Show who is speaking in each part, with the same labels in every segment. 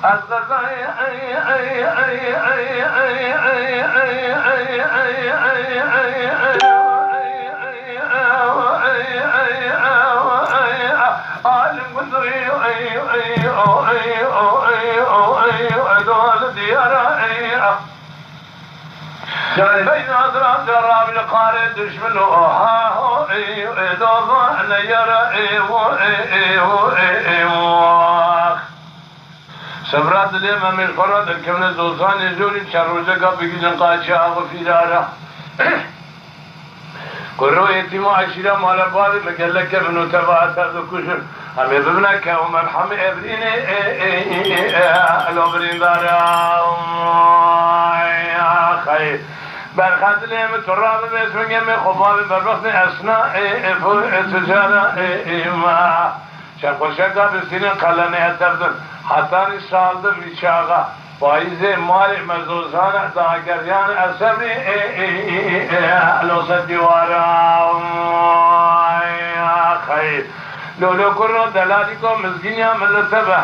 Speaker 1: از غذای عالم قدوي دول ديارة بين أضراب جراب القارئ دشمنه دوضع ليرى سبرات اليمم الفرد الكمن زوزان يزولي شروجك بجن قاتشا وفي دارة قروا يتيمو عشيرا مالا بالي مقلك منو تبعت هذا كشر همي ضمنك ومرحم ابريني الامرين دارا يا خير برخد لهم تراب باسمك من خباب بربخن اثناء تجارة ما شرق شرقا بسين قلنه تردن حتى نشالد میشاغا پاییز مال مزوزان داگریان اصبی لوسط دیوارا خیر لولو کرو دلالی کو مزگینیا ملتبه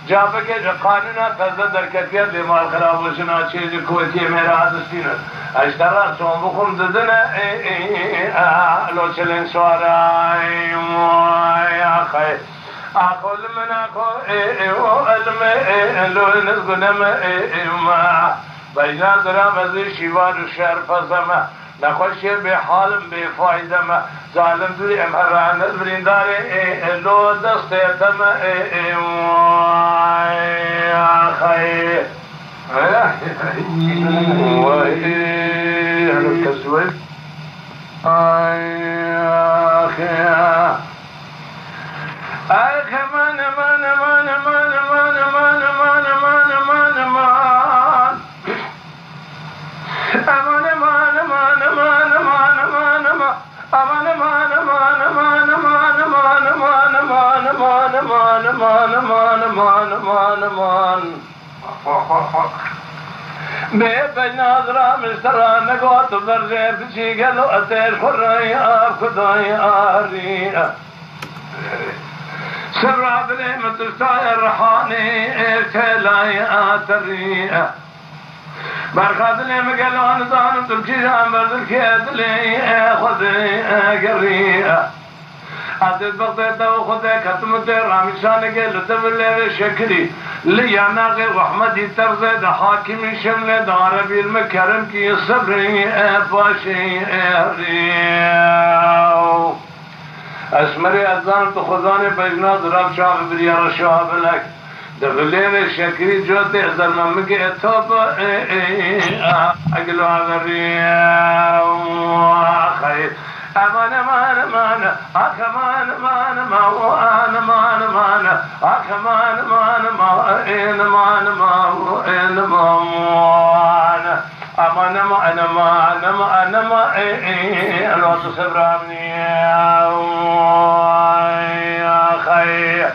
Speaker 1: جابه که قانونا تزده در کتیر دیمال خرابوشنا چیزی کوتی میرا حدستین اشترا سون بخون ددنه لوچلین سوارا خیر أقول من أقول علم لو نزقنم ما بين درام ذي شوار الشهر فزما نخش بحالم بفايدة ما ظالم ذي أمهران البرين داري لو دستيتم خير وإيه الكسوة كمان بين أضرام مسترى نقوط برزير تشي قالوا أتير خرية كدوي آرية سراب لي متستاي الرحاني كلاي آترية برخاد لي مقالوا نظام تلكي جامبر الكيد لي خذي قرية عدد بغضيته وخذي كتمتي رامشانك لتبلي شكري لي أنا غير وحمدي ترزد حاكم شمل داربي المكرم كي صبري باشي ريو اسمري أذان تخذاني بجناد رب شاب بريا رشاب لك دبلين الشكري جوتي احذر ممك اتوب اقلو عذريا خير امان امان امان اكمان امان امان امان امان اكمان امان امان امان امان امان امان امان امان امان امان الوقت سبرامني يا خير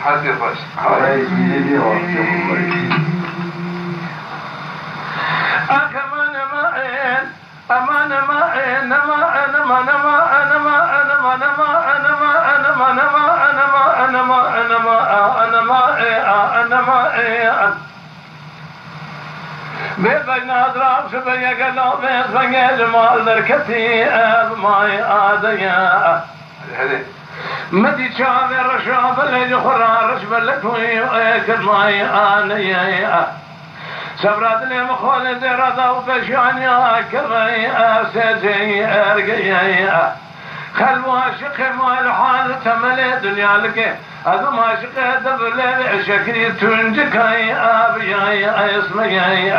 Speaker 2: حاضر باش
Speaker 1: أكمان معين أمان معين أنا أنا ما أنا ما أنا ما أنا ما أنا ما أنا ما أنا ما أنا ما أنا ما أنا ما أنا ما أنا ما بين أضراب شبيه قلوب بين جمال دركتي ماي آديا مدي شاب الرشاب اللي خرار رشبلك ويكل ماي آنيا سبرات لي مخول دردا وبشانيا كمي سجي ارقيا خلوا عاشق ما الحال تملي دنيا لك اذم عاشق دبل شكري تنجكاي ابيا اسمي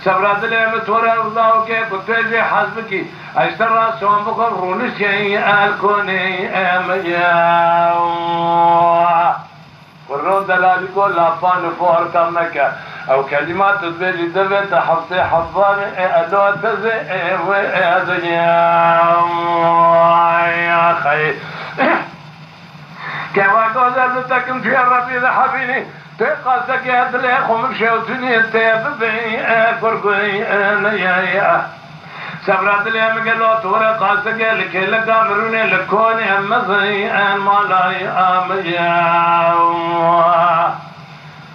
Speaker 1: سبرات لي متورا وضاوك بتجي حسبك اشترى سوم بقرون شيء الكوني اميا قرون دلالكو لافان فور كمك او كلمات تبيجي دبت حفظي حفظاني ادو تزي يا خير كما قدرت تكن في الربيع حبيني تقاسك يا دلي خمر شوتني تببي فرقي يا سبرات لي مقلو تورا قاسك لكي لقا مروني لكوني أمزي أن مالاي آميا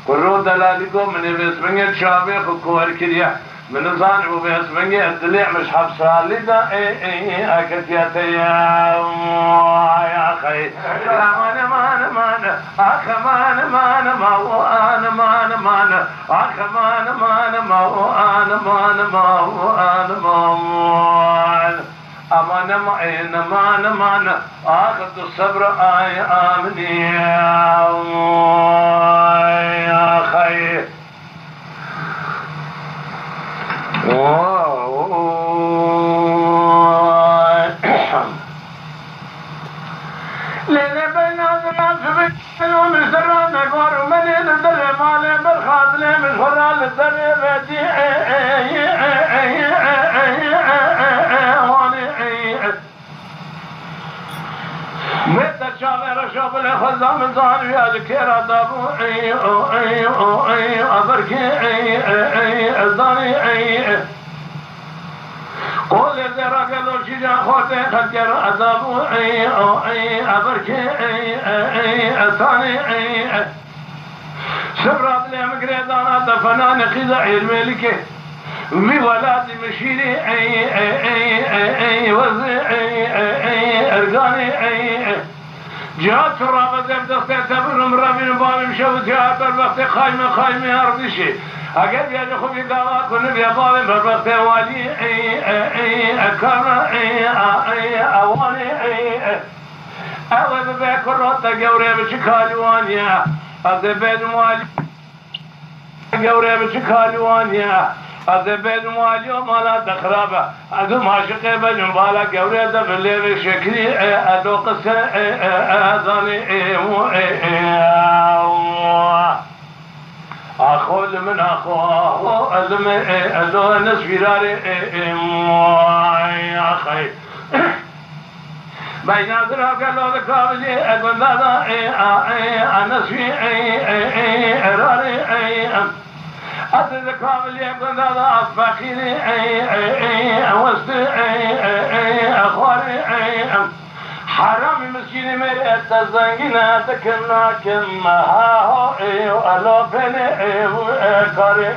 Speaker 1: قرو دلالكو من بسمني تشابي خكور كريا من زان وبسمني الدليع مش حبسالي دا أكتياتي يا خي مان مان مان أخ مان مان ما وأنا مان مان أخ مان مان ما وأنا مان ما وأنا مان أمان معين مان مان أخذ الصبر آي آمني يا خي ليلة بين الناس ومن سران الغار ومن الدري مالي بالخاط لي من فرال الدري بدي متى شامر شوف الخزام من ظهر يا ذكر دابو أبركي الضاني قول ذرا قالوا شجع خوتي خجر أدابو أبركي الثاني سبرات لي مقريدانا دفنان خزعي الملكي بولاد مشيري وزي ارقاني جهات رابط بدستي تبرم رابين بابي مشوت جهات الوقت خايمة أرضشي أقل يا خبي قاوا كل بيا بابي بالوقت والي أكرم أواني أول ببيك الرطة قوري بشكالي وانيا أذبين والي قوري بشكالي وانيا أذبين والي ومالا تخرابة أذم عاشقي بجنبالا قوري دبلي بشكري أدو قصة أذاني أخو من أخو أذو نسفيراري يا خي بين أدراك الله ذكابلي أقول هذا أنسفي إراري أتذكابلي أقول هذا أفاقيني أوستي أخواري حرامي مسكيني مريت تزنقنا تكنا كما هاو ألو بني كاري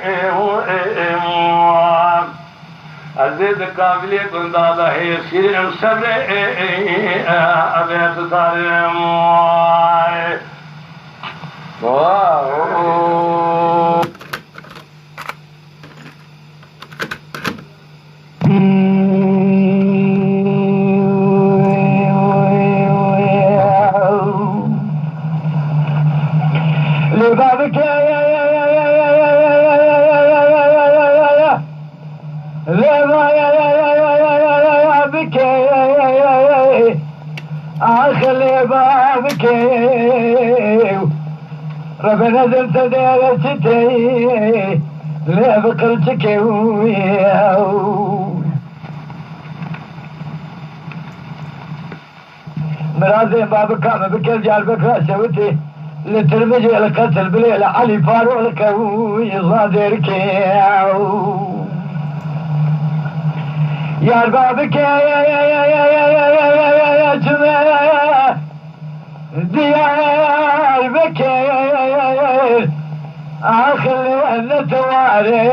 Speaker 1: أزيد قابلي كنت هذا هي سيرم سبري أبيت تاريم واو لبابك أخلي بابك ربنا زلت ديرتي لا بقلتك مرازي بابك كان بكل جالبك راسوتي لترمجي القتل بليل علي فاروق الكوي صادرك يا بابك يا جماعة ديار بكير آخر أن تواري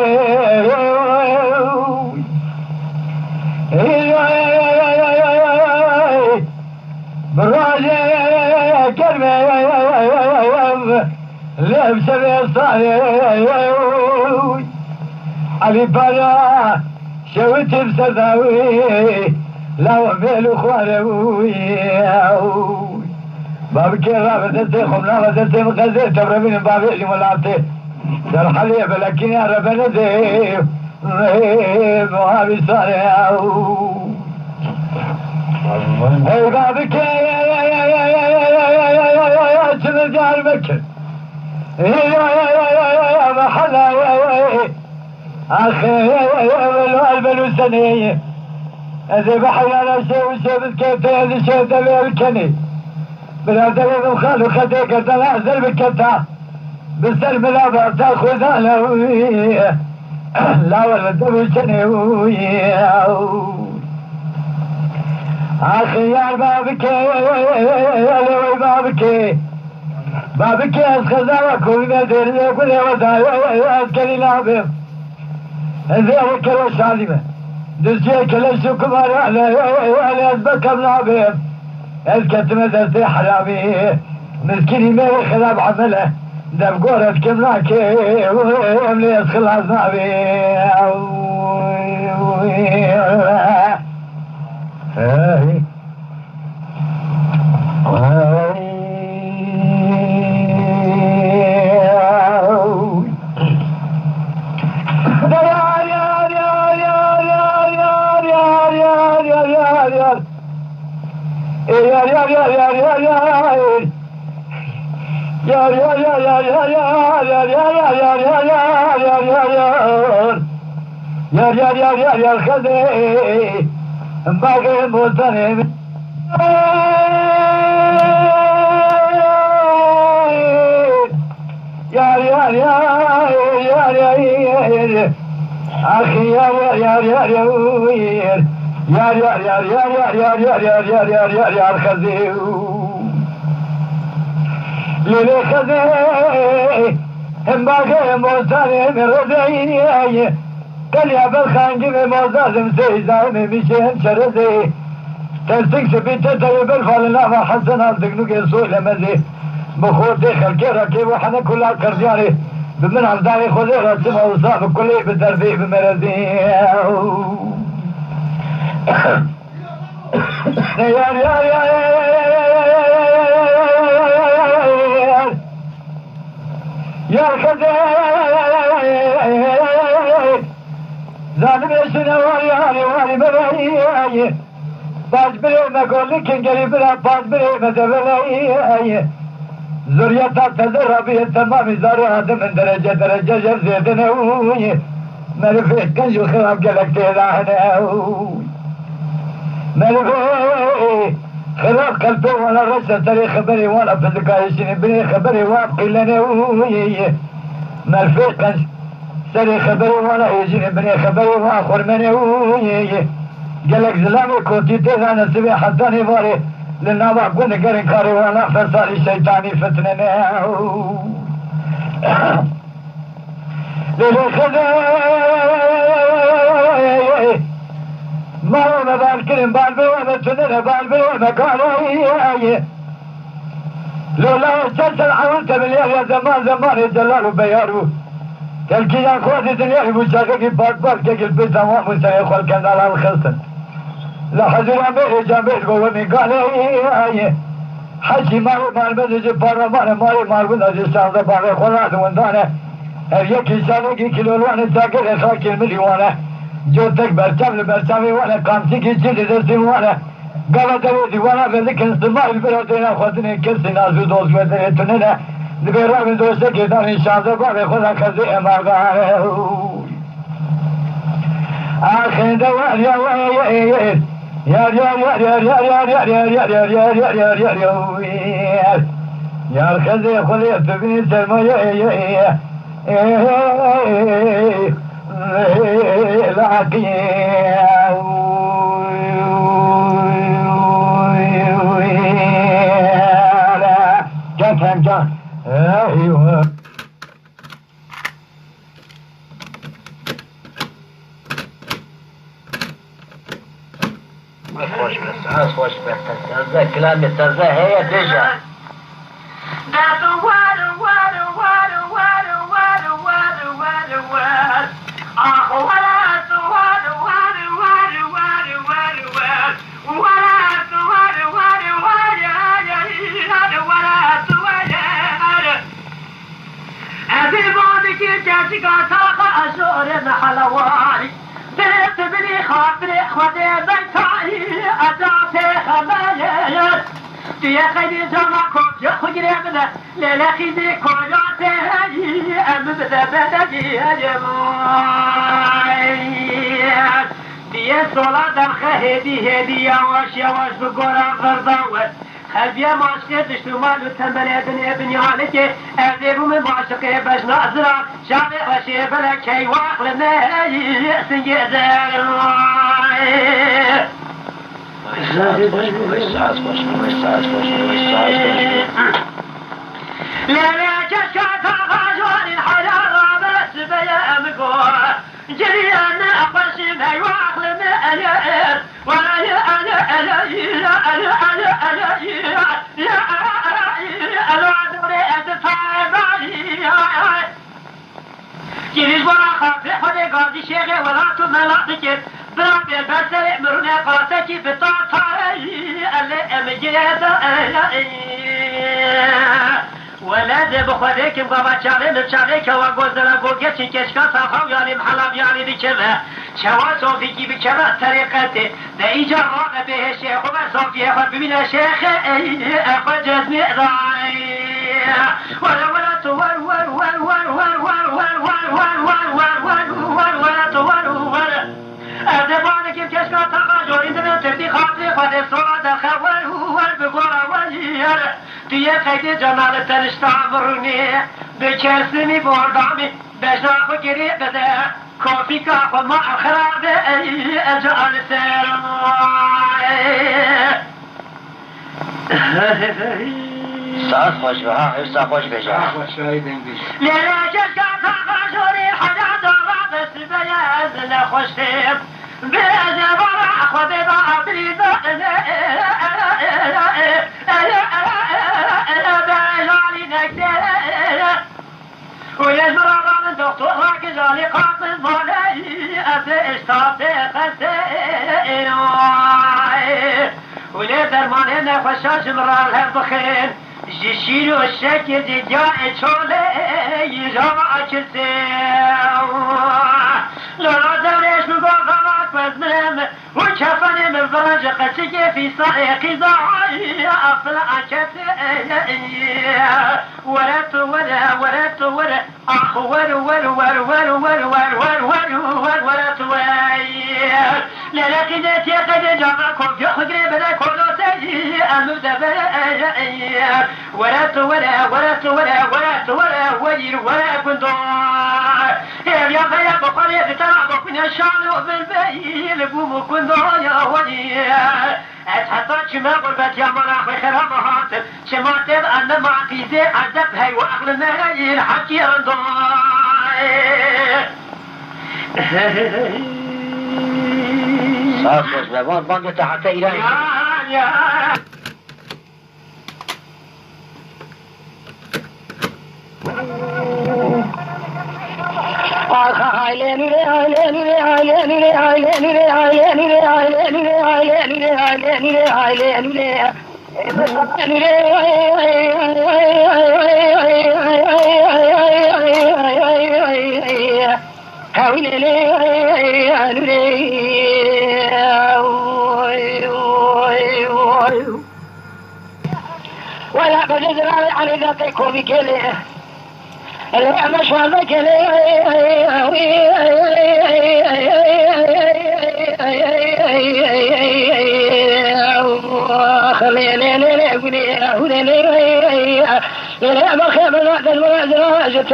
Speaker 1: براجي كلمة لبس بيصاري علي فاروق شويت بسداوي لو عملوا خوانوي بابك رابط دلتكم لا بدلت مقزي تبرمين بابي اللي ملعبتي سرح لي بلكن يا ربنا زي وهابي صاري اي بابك يا ترجع المكن يا محلا أخي البلو سنية هذي بحيانا شيء وشيء بالكيتة هذي شيء دبي بالكني بلادة وخالو خديك تنعزل بالكتا بالسلم لا تاخذ على
Speaker 2: لا ولد بشنوي آخي يا بابكي بابكي أسخزا وكل مدير يقول يا وزا أسكري لابم هذي أوكل الشعلمة دزجي كل شكمار على أسبك بلابم أسكتم درسي حرامي مسكيني ما خراب عمله دم قورة كملاكي وملي أسخل عزنابي يا خذي باقي مطنب يا أخي يا خذي للي خذي باقي مطنب رضي قال يا بالخانجي موزازم سيزايم مشين شرزي تلتك سبيت طيب الفالنا ما حسن عندك يسوي لمزي بخوتي خلقي ركي وحنا كلها كرجاري بمن عبدالي خذي رسم وصاف كلي بتربي بمرزي يا خذي ظالم يشنا واري بلاي باج بلي ما قول لك انقلي بلا باج بلي ما دبلاي زريتا تزرع به تمام زارعات من درجة جرزيتنا ما لفيت كنج وخراب قلك تيداهنا ما لفيت خراب قلبي وانا رشا تري خبري وانا فزكايشني بني خبري وابقي لنا ما لفيت كنج سري خبري وانا يجيني بني خبري واخر مني قالك زلامي كنتي تيغانا سبي حساني باري للنابع قلنا قرن كاري وانا فرصالي الشيطاني فتننا للي خذي ما هو مبالكرين بالبي ومتنين بالبي ومكالي لولا استرسل عملت بالليل يا زمان يجلالوا بيارو تلقي يا اخواتي دنيا مشاغقي بارك كيكل بيت امام مسيخ والكن على الخلصن لا حزر امير جامير قوة من قال حجي مارو مالبدج بارا مارو نجي سالده بارا خلات وندانه هر يكي سالگي كيلولوان تاكر خاك المليوانه جوتك برچم لبرچمي وانا قامسي كي چيز درسي وانا قال دويدي وانا بذكر استماع البلادين خواتني كرسي نازو دوز ودني تنينه لبيرا من دوسته كدان انشاء بارا خدا خزي امارغانه آخر دوار يا ويل يا الخزي خليت بني سلمى يا جان ايوه خوش بس تازه كلام تازه هي ديجا
Speaker 3: بني خاطري خدي بنتعي أدعتي خبايا يا خيدي جمعكم يا خجري بدا ليلة خيدي كوياتي أمبدا بدجي يا دي صلاة الخهدي هدي يا واش بقرا فرداوة البيا معشقه تشتو مالو تنبلي ابن حالك اذيبو من معشقه باش ناظرة شعبي غشي بلا كي واخل ناي سنجزر لا لا كشكا غاجوان الحرارة بس بيا مقوى جري انا اخوش ما يواخل ما انا ولا انا انا جيش برا خافي خدي قاضي شيخي ولا تملاقك برا بالبسر مرنا قاسكي بطاطاي اللي امجيت ولد بخودك بابا چاله نچاله که و گذره گوگه چی کشکا صفاو یعنی محلب یعنی بکمه شوا صوفی کی بکمه طریقته ده ایجا راقه به شیخ و صوفی خود ببینه شیخ اخوة جزمی ادعای ولا ولا تور ور ور ور ور ور ور ور ور ور ور ور ولا تور ور ادبانه که کشکا تقا جورینده به تردی خاطر خود سواد خور ور بگوره ولیر دیگه خیلی جنال ترشتامرونی به کرسمی بردامی بجناخو گری بده کافی که خود ما خرابه اجعال
Speaker 2: ساعت خوش به ها حفظا خوش بجا
Speaker 3: لیلا کشکا تاقا جوری حجا دارا بسی بیاز نخوشتیم بیاز برا خود با عبری ويجبر على الدكتور كذلك قاطب مالي اشتاط قسين ولي درمان نفشاش مرال هم بخير جشير والشكل دي جاء شولي يجمع كسيو لولا دوريش مقاطعات بزمن وكفني من فرج قسيك في صعيق زعي أفلع كسي ورت ورا أخ ور ورت وير لا كذا تيقد جامعكم في خدري بلا كل سجي المدبر ورت وير ولا كندار يا بيا بقرية ترى بكون شالو بالبيل بوم كندار يا ولي حتى شما قربت يا مناخ خراب هات شما تب أن ما قيزي عذب هاي وأخل نهاي الحكي عندهم
Speaker 2: صاف خوش بابان بانك حتى إلهي ولا بجزر عن ذاتكم بكله لا مش هذاك خليني لا ما خيب الوقت المنازل جت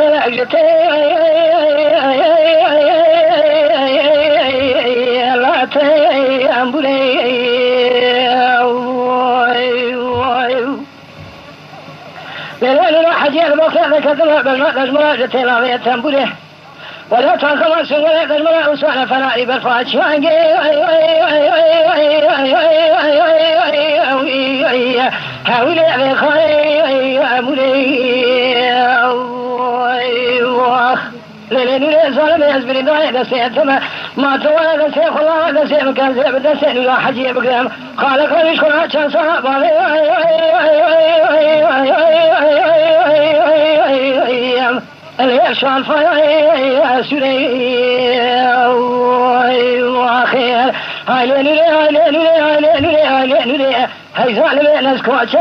Speaker 2: لا تأمبلي لا حاجة المخيط كذا بالمرأة جت لا تأمبلي ولا تنخلص ولا المرأة وسأل فنائي بالفاتش هاولي على خاي لين ظلم يزبر داعي دسيتما ما تولى دسيخ الله دسيخ كان زي بدسيخ لا حجي بكلام قال كل شكرا عشان صحاب اليشان فاي سوري واخير هاي لين هاي ظالم نسكوت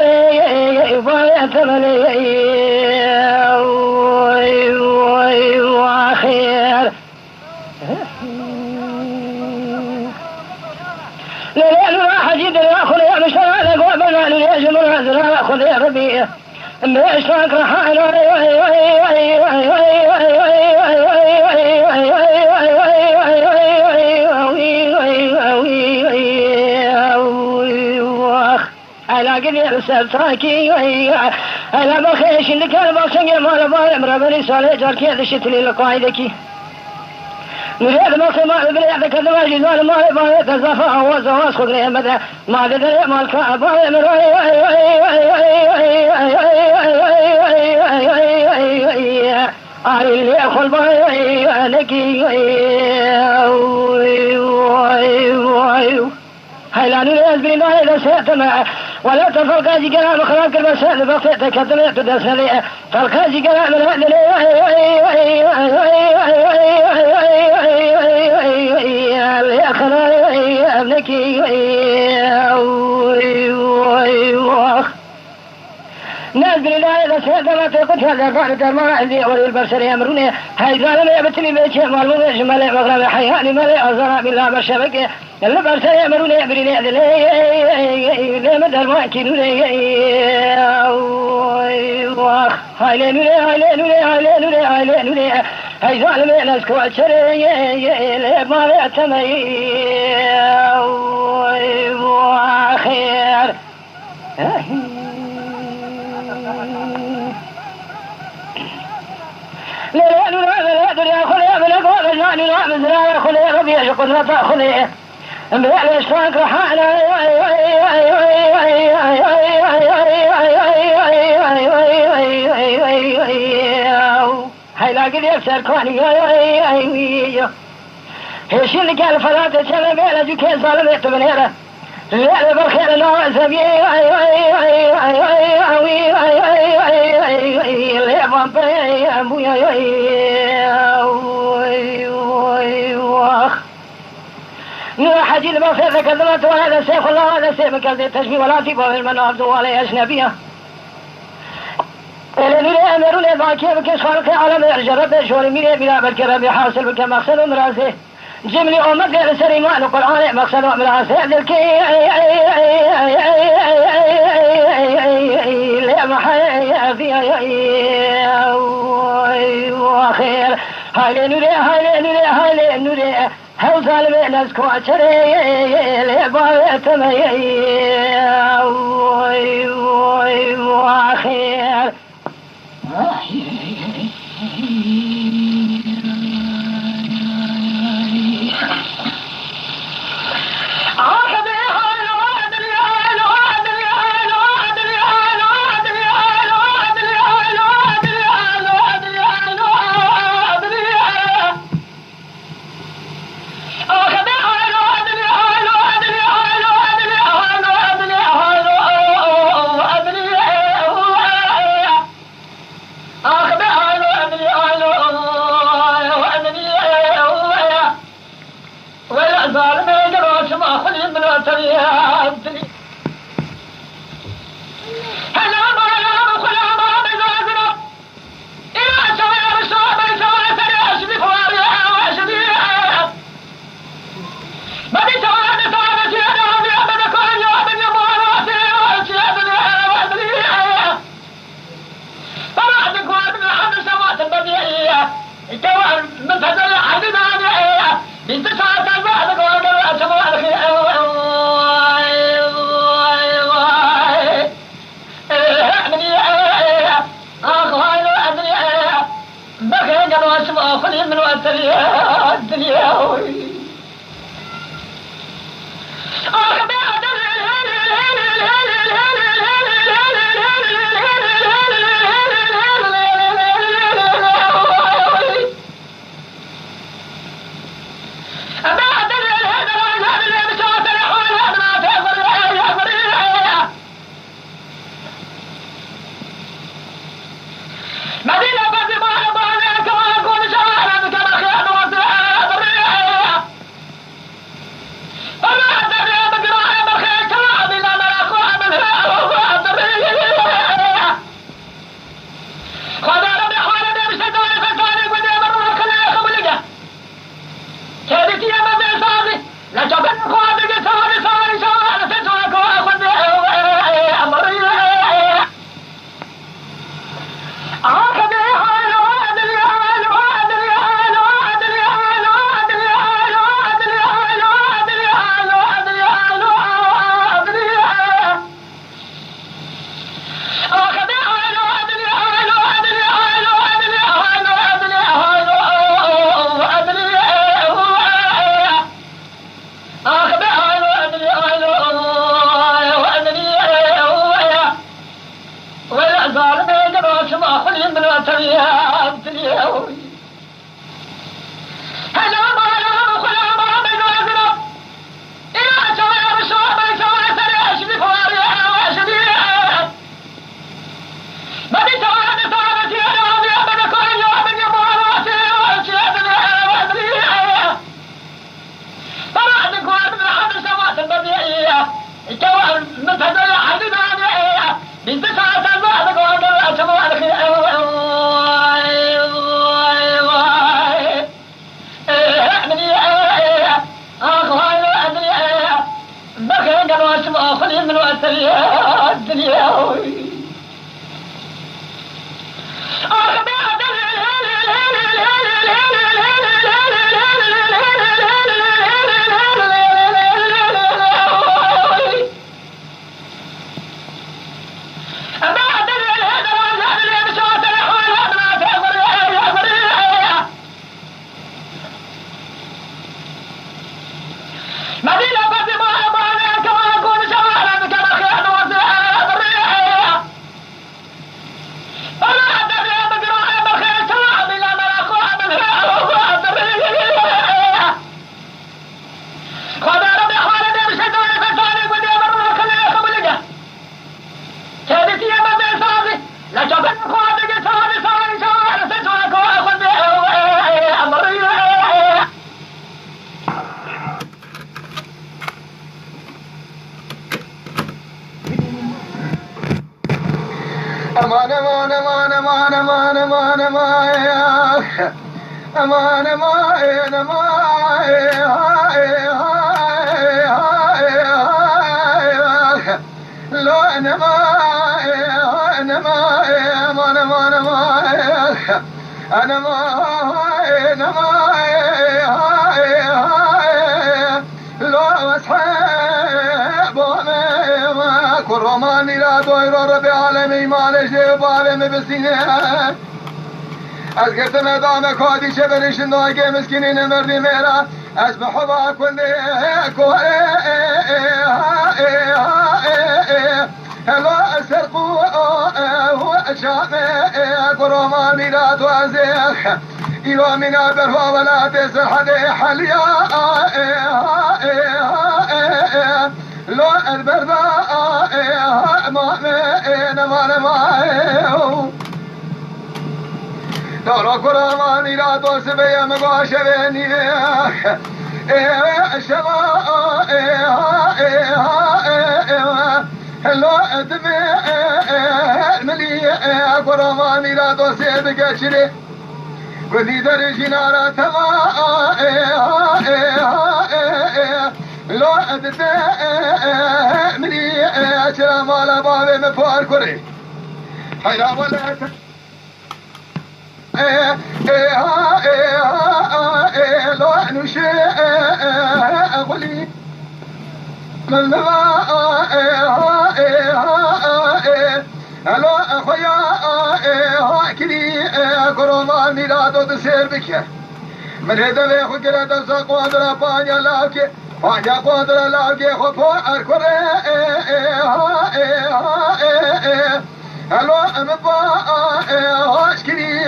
Speaker 2: يبغى تملي واخير لا حجيد الاخر يا مشتاق لقوا بنا ليجمع خذ يا ربي بيشرك رحانا على قدر سبتاكي على بخيش اللي كان بخشن مال بالم ربني صالح جاركي هذا شتلي لقاعدكي نريد مصر ما بني ذاك الدواجي زال ما يبغى تزافع وزواج خذ مدى ما بدري مالك أبغى اللي أخل باي أنكي هلا نريد بنا إذا سأتنا ولا تفرق أجي كلام خلاك المسائل بسيطة كتلت تدسلي فرق أجي كلام الهدل اللي أخلى ابنك نازل الله إذا سأتنا تقول هذا قاعدة المرأة اللي أولي البشر يأمروني هاي ظالم يبتلي بيتي مالمون جمالي مغرب حياني مالي أزرع بالله بالشبكة البشر يأمروني أبريني ليه مدى المؤكدوني هاي لينوني هاي لينوني هاي لينوني هاي لينوني هاي ظالم نسكو أشري ليه مالي أتمي خير لا دنيا خليه بلا قول لا مزرعة خليه ربيع قدرة خليه بلا اشتراك رحانا هاي لا قد يفسر كوني هيش اللي قال فلا تسمى بلا جوكي ظالم يتبنيره لا بالخير لا سبي لا بامبي ابويا نروح حجي ما في ذاك الذات وهذا سيف الله هذا سيف كذا تشبيه ولا تبغى المنافذ ولا أجنبية اللي أمروا لي ذاك بكش خلق على الجرب شوري مين بلا بالكرم يحاصل بك مقصد مراسه جملي أمك لسريمان القرآن مقصد مراسه ذلك لما حيا فيها وخير هاي نوري هاي نوري هاي نوري هاي ظالم نسكو أشري لبعض تمي وخير
Speaker 3: يا بتليوي هلا ما خلا ما بينازنا إلى شوية بشوية بيسوي سريع شدي فواري وشدي ما بيسوي بيسوي بيسوي ما بيعمل كل يوم من يوم وشيء وشيء طلع من كل من حد سوات البديعية الجوال متهدل حديدانية بنتسعة المعدك وقال سوالك خلي من وقت الدنيا
Speaker 4: امان امان امان امان امان امان امان امان امان لو انا ما انا ما امان امان امان انا ما انا ما لو اصحاب ما كرماني لا دوير رب العالمين ما لجي بابي بسينه از گرت مدام کادی چه برشن داگه مسکینین مردی میرا از بحبا کنده کوه هلا سرقو هو شامه قرما میراد وازخ ایرا منا بروا ولا تسر حد حلیا لو البردا ما دارا قرآنی را دوست بیم باشه نیه شما هلا ادمه ملی قرآنی را دوست بگشره گدی در جنارا تما لا ادمه ملی چرا مالا بابه مپار کنه حیرا ولا لو نشاء أقولي من لما لو أخويا كذي كرومان ميلاد تسير بك من هذا اللي خجل تساق وادر بانيا لاك بانيا قادر لاك خفوا أركوري هلو أمبا أشكري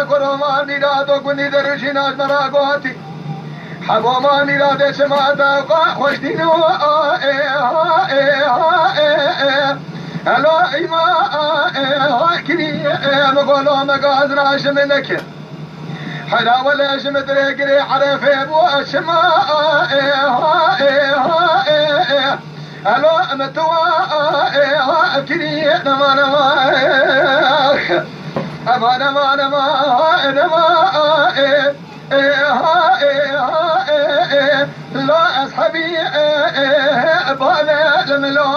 Speaker 4: كروماني لا تكوني درجينات مراقوتي حبوماني لا تسمع خوش دينو هلو إما أشكري مقولو مقازنا شمنك حلا ولا شمدري قري عرفي بو أشما هلو متوا كني نما لا أصحابي بالي لملو